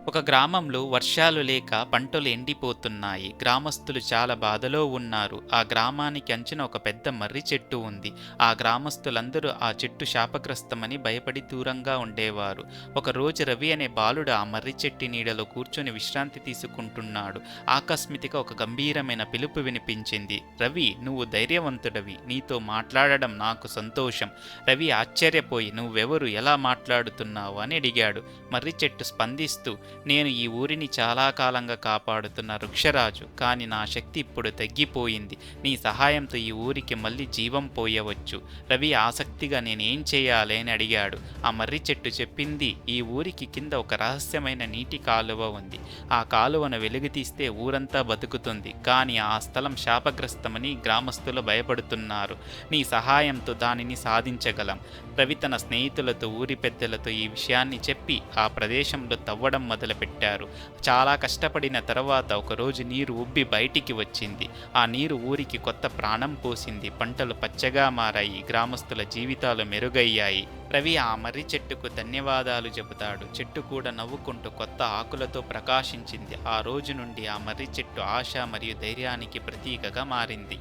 ఒక గ్రామంలో వర్షాలు లేక పంటలు ఎండిపోతున్నాయి. గ్రామస్తులు చాలా బాధలో ఉన్నారు. ఆ గ్రామానికి అంచున ఒక పెద్ద మర్రి చెట్టు ఉంది. ఆ గ్రామస్తులందరూ ఆ చెట్టు శాపగ్రస్తమని భయపడి దూరంగా ఉండేవారు. ఒకరోజు రవి అనే బాలుడు ఆ మర్రి చెట్టు నీడలో కూర్చొని విశ్రాంతి తీసుకుంటున్నాడు. ఆకస్మితిగా ఒక గంభీరమైన పిలుపు వినిపించింది. రవి, నువ్వు ధైర్యవంతుడవి. నీతో మాట్లాడడం నాకు సంతోషం. రవి ఆశ్చర్యపోయి, నువ్వెవరు, ఎలా మాట్లాడుతున్నావు అని అడిగాడు. మర్రి చెట్టు స్పందిస్తూ, నేను ఈ ఊరిని చాలా కాలంగా కాపాడుతున్న వృక్షరాజు. కానీ నా శక్తి ఇప్పుడు తగ్గిపోయింది. నీ సహాయంతో ఈ ఊరికి మళ్ళీ జీవం పోయవచ్చు. రవి ఆసక్తిగా నేనేం చేయాలి అని అడిగాడు. ఆ మర్రి చెట్టు చెప్పింది, ఈ ఊరికి కింద ఒక రహస్యమైన నీటి కాలువ ఉంది. ఆ కాలువను వెలుగుతీస్తే ఊరంతా బతుకుతుంది. కానీ ఆ స్థలం శాపగ్రస్తమని గ్రామస్తులు భయపడుతున్నారు. నీ సహాయంతో దానిని సాధించగలం. రవి తన స్నేహితులతో, ఊరి పెద్దలతో ఈ విషయాన్ని చెప్పి ఆ ప్రదేశంలో తవ్వడం మొదలుపెట్టారు. చాలా కష్టపడిన తర్వాత ఒకరోజు నీరు ఉబ్బి బయటికి వచ్చింది. ఆ నీరు ఊరికి కొత్త ప్రాణం పోసింది. పంటలు పచ్చగా మారాయి. గ్రామస్తుల జీవితాలు మెరుగయ్యాయి. రవి ఆ మర్రి చెట్టుకు ధన్యవాదాలు చెబుతాడు. చెట్టు కూడా నవ్వుకుంటూ కొత్త ఆకులతో ప్రకాశించింది. ఆ రోజు నుండి ఆ మర్రి చెట్టు ఆశ మరియు ధైర్యానికి ప్రతీకగా మారింది.